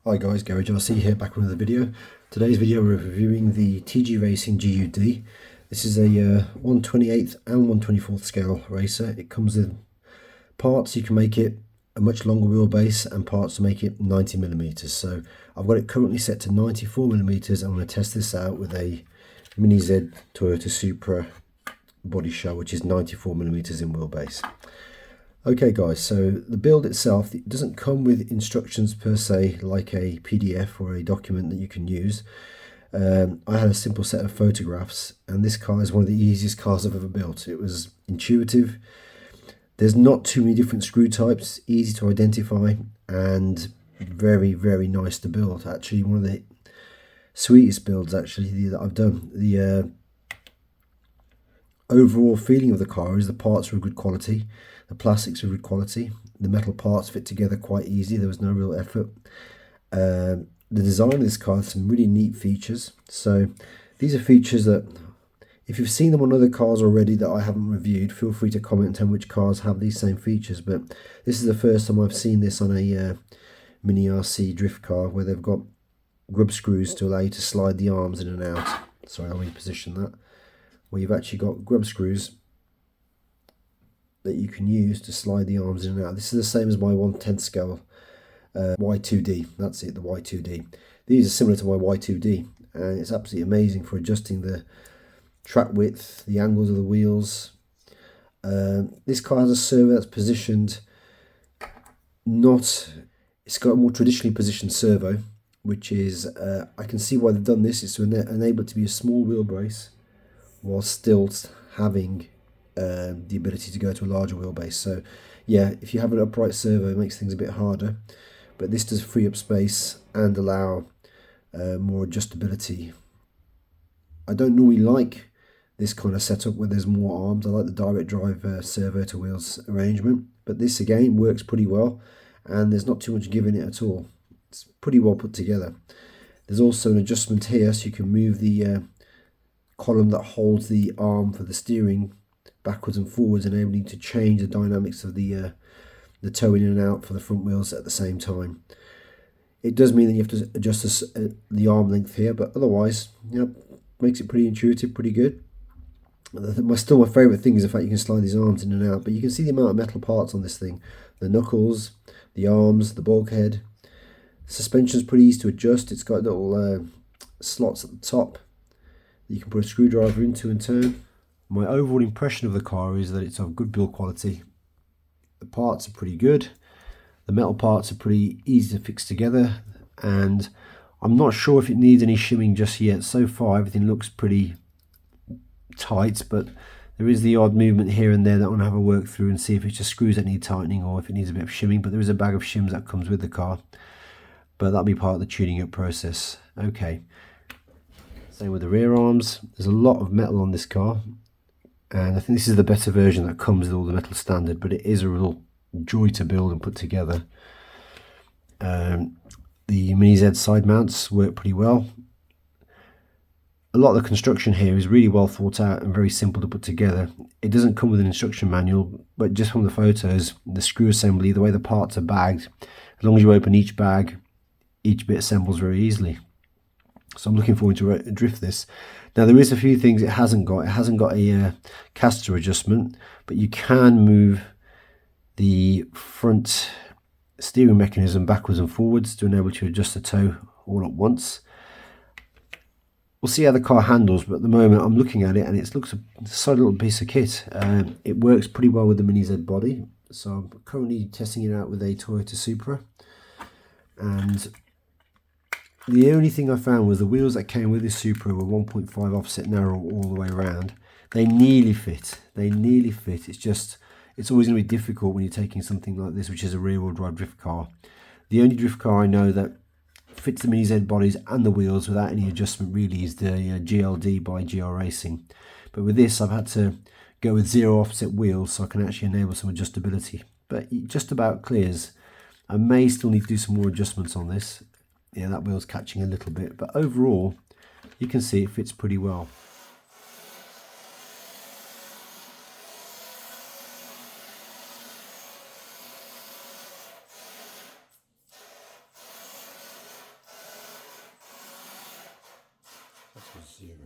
Hi guys, Garage RC here, back with another video. Today's video we're reviewing the TG Racing GUD. This is a 1/28th and 1/24th scale racer. It comes with parts you can make it a much longer wheelbase and parts to make it 90mm. So I've got it currently set to 94mm. I'm going to test this out with a Mini Z Toyota Supra body shell, which is 94mm in wheelbase. Okay guys, so the build itself, it doesn't come with instructions per se like a PDF or a document that you can use. I had a simple set of photographs, and this car is one of the easiest cars I've ever built. It was intuitive. There's not too many different screw types, easy to identify, and very, very nice to build. Actually, one of the sweetest builds actually that I've done. The overall feeling of the car is the parts are of good quality, the plastics are good quality, the metal parts fit together quite easy. There was no real effort. The design of this car has some really neat features. So these are features that, if you've seen them on other cars already that I haven't reviewed, feel free to comment and tell me which cars have these same features. But this is the first time I've seen this on a Mini RC drift car, where they've got grub screws to allow you to slide the arms in and out. Sorry, I'll reposition that. Where you've actually got grub screws that you can use to slide the arms in and out. This is the same as my 1/10th scale Y2D. That's it, the Y2D. These are similar to my Y2D, and it's absolutely amazing for adjusting the track width, the angles of the wheels. This car has a servo that's positioned it's got a more traditionally positioned servo, which is, I can see why they've done this. It's to enable it to be a small wheelbase while still having the ability to go to a larger wheelbase. So yeah, if you have an upright servo, it makes things a bit harder, but this does free up space and allow more adjustability. I don't normally like this kind of setup where there's more arms. I like the direct drive servo to wheels arrangement, but this again works pretty well, and there's not too much give in it at all. It's pretty well put together. There's also an adjustment here, so you can move the column that holds the arm for the steering backwards and forwards, enabling you to change the dynamics of the toe in and out for the front wheels at the same time. It does mean that you have to adjust the arm length here, but otherwise, makes it pretty intuitive, pretty good. Still, my favourite thing is the fact you can slide these arms in and out, but you can see the amount of metal parts on this thing. The knuckles, the arms, the bulkhead. Suspension's pretty easy to adjust. It's got little slots at the top that you can put a screwdriver into and turn. My overall impression of the car is that it's of good build quality. The parts are pretty good. The metal parts are pretty easy to fix together, and I'm not sure if it needs any shimming just yet. So far everything looks pretty tight, but there is the odd movement here and there that I want to have a work through and see if it's just screws that need tightening or if it needs a bit of shimming. But there is a bag of shims that comes with the car, but that'll be part of the tuning up process. Okay, same with the rear arms. There's a lot of metal on this car, and I think this is the better version that comes with all the metal standard, but it is a real joy to build and put together. The Mini Z side mounts work pretty well. A lot of the construction here is really well thought out and very simple to put together. It doesn't come with an instruction manual, but just from the photos, the screw assembly, the way the parts are bagged, as long as you open each bag, each bit assembles very easily. So I'm looking forward to drift this. Now there is a few things it hasn't got. It hasn't got a caster adjustment, but you can move the front steering mechanism backwards and forwards to enable you to adjust the toe all at once. We'll see how the car handles, but at the moment I'm looking at it and it looks a solid little piece of kit. It works pretty well with the Mini Z body, so I'm currently testing it out with a Toyota Supra, and the only thing I found was the wheels that came with this Supra were 1.5 offset narrow all the way around. They nearly fit. It's always going to be difficult when you're taking something like this, which is a rear-wheel drive drift car. The only drift car I know that fits the Mini Z bodies and the wheels without any adjustment really is the GLD by GR Racing. But with this, I've had to go with 0 offset wheels so I can actually enable some adjustability. But it just about clears. I may still need to do some more adjustments on this. Yeah, that wheel's catching a little bit, but overall you can see it fits pretty well. 0.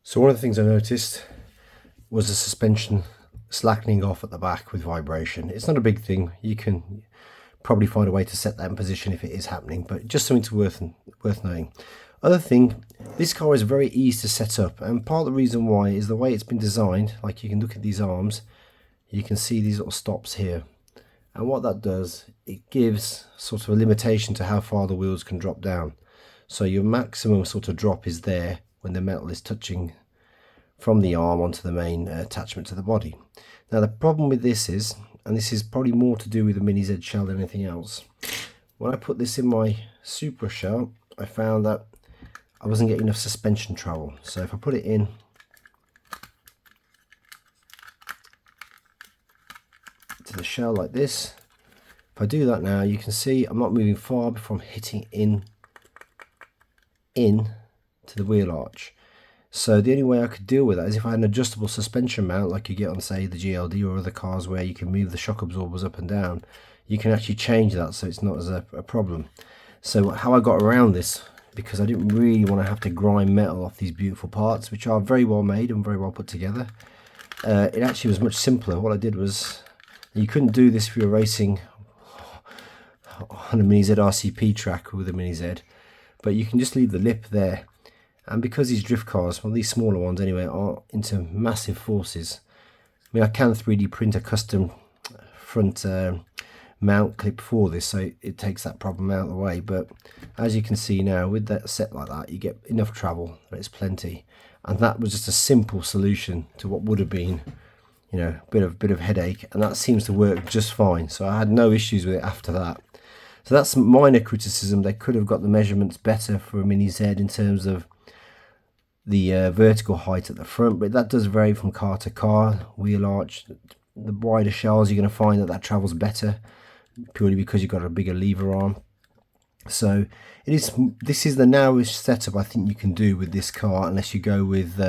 So one of the things I noticed was the suspension slackening off at the back with vibration. It's not a big thing. You can probably find a way to set that in position if it is happening, but just something worth knowing. Other thing, this car is very easy to set up, and part of the reason why is the way it's been designed. Like, you can look at these arms, you can see these little stops here, and what that does, it gives sort of a limitation to how far the wheels can drop down. So your maximum sort of drop is there when the metal is touching from the arm onto the main attachment to the body. Now the problem with this is, and this is probably more to do with the Mini Z shell than anything else, when I put this in my Supra shell, I found that I wasn't getting enough suspension travel. So if I put it in to the shell like this, if I do that now, you can see I'm not moving far before I'm hitting in to the wheel arch. So the only way I could deal with that is if I had an adjustable suspension mount like you get on, say, the GLD or other cars where you can move the shock absorbers up and down. You can actually change that so it's not as a problem. So how I got around this, because I didn't really want to have to grind metal off these beautiful parts, which are very well made and very well put together, it actually was much simpler. What I did was, you couldn't do this if you were racing on a Mini Z RCP track with a Mini Z, but you can just leave the lip there. And because these drift cars, well, these smaller ones anyway, are into massive forces, I mean, I can 3D print a custom front mount clip for this, so it takes that problem out of the way. But as you can see now, with that set like that, you get enough travel, but it's plenty. And that was just a simple solution to what would have been, you know, a bit of headache, and that seems to work just fine. So I had no issues with it after that. So that's minor criticism. They could have got the measurements better for a Mini Z in terms of the vertical height at the front, but that does vary from car to car. Wheel arch, the wider shells, you're going to find that travels better purely because you've got a bigger lever arm. So this is the narrowest setup I think you can do with this car, unless you go with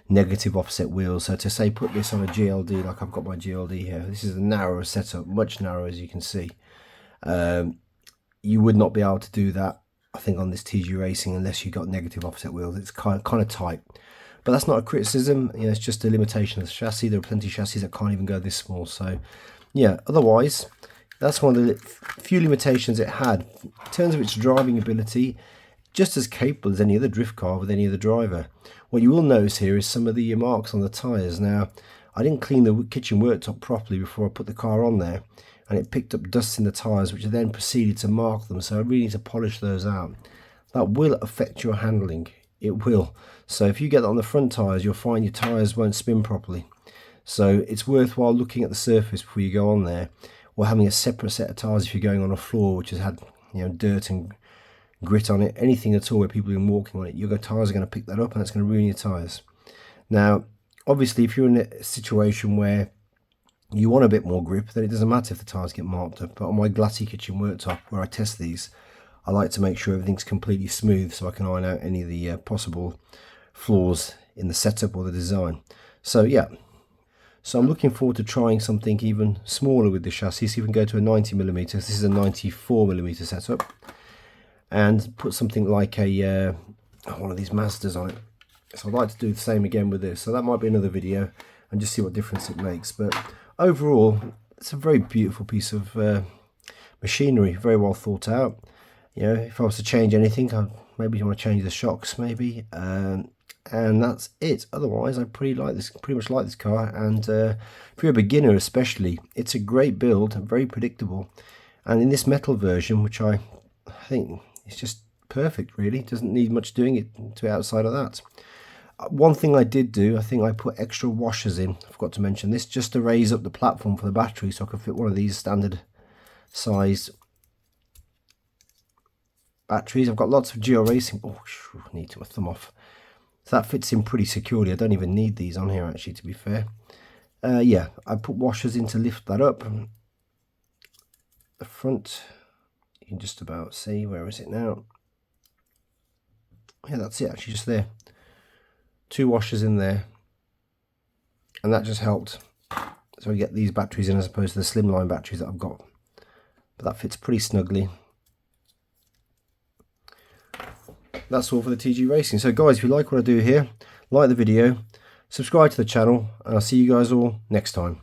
negative offset wheels. So to say put this on a GLD, like I've got my GLD here, this is a narrower setup, much narrower, as you can see. You would not be able to do that, I think, on this TG Racing unless you got negative offset wheels. It's kind of tight, but that's not a criticism. You know, it's just a limitation of the chassis. There are plenty of chassis that can't even go this small. So yeah, otherwise that's one of the few limitations it had. In terms of its driving ability, just as capable as any other drift car with any other driver. What you will notice here is some of the marks on the tyres. Now, I didn't clean the kitchen worktop properly before I put the car on there, and it picked up dust in the tyres, which I then proceeded to mark them. So I really need to polish those out. That will affect your handling. It will. So if you get that on the front tyres, you'll find your tyres won't spin properly. So it's worthwhile looking at the surface before you go on there, or having a separate set of tyres if you're going on a floor which has had, you know, dirt and grit on it, anything at all where people have been walking on it. Your tyres are going to pick that up and it's going to ruin your tyres. Now, obviously, if you're in a situation where you want a bit more grip, then it doesn't matter if the tyres get marked up. But on my glassy kitchen worktop, where I test these, I like to make sure everything's completely smooth so I can iron out any of the possible flaws in the setup or the design. So yeah, so I'm looking forward to trying something even smaller with the chassis. See if we can go to a 90mm. This is a 94mm setup, and put something like a one of these Mazdas on it. So I'd like to do the same again with this. So that might be another video, and just see what difference it makes. But overall, it's a very beautiful piece of machinery, very well thought out. You know, if I was to change anything, maybe you want to change the shocks, maybe, and that's it. Otherwise, I pretty much like this car. And if you're a beginner, especially, it's a great build, very predictable. And in this metal version, which I think is just perfect, really, doesn't need much doing it to outside of that. One thing I did do, I think I put extra washers in. I forgot to mention this, just to raise up the platform for the battery, so I could fit one of these standard size batteries. I've got lots of GuO Racing. Oh, I need to my thumb off. So that fits in pretty securely. I don't even need these on here, actually, to be fair. Yeah, I put washers in to lift that up. The front, you can just about see. Where is it now? Yeah, that's it, actually, just there. 2 washers in there, and that just helped. So we get these batteries in as opposed to the slimline batteries that I've got. But that fits pretty snugly. That's all for the TG Racing. So guys, if you like what I do here, like the video, subscribe to the channel, and I'll see you guys all next time.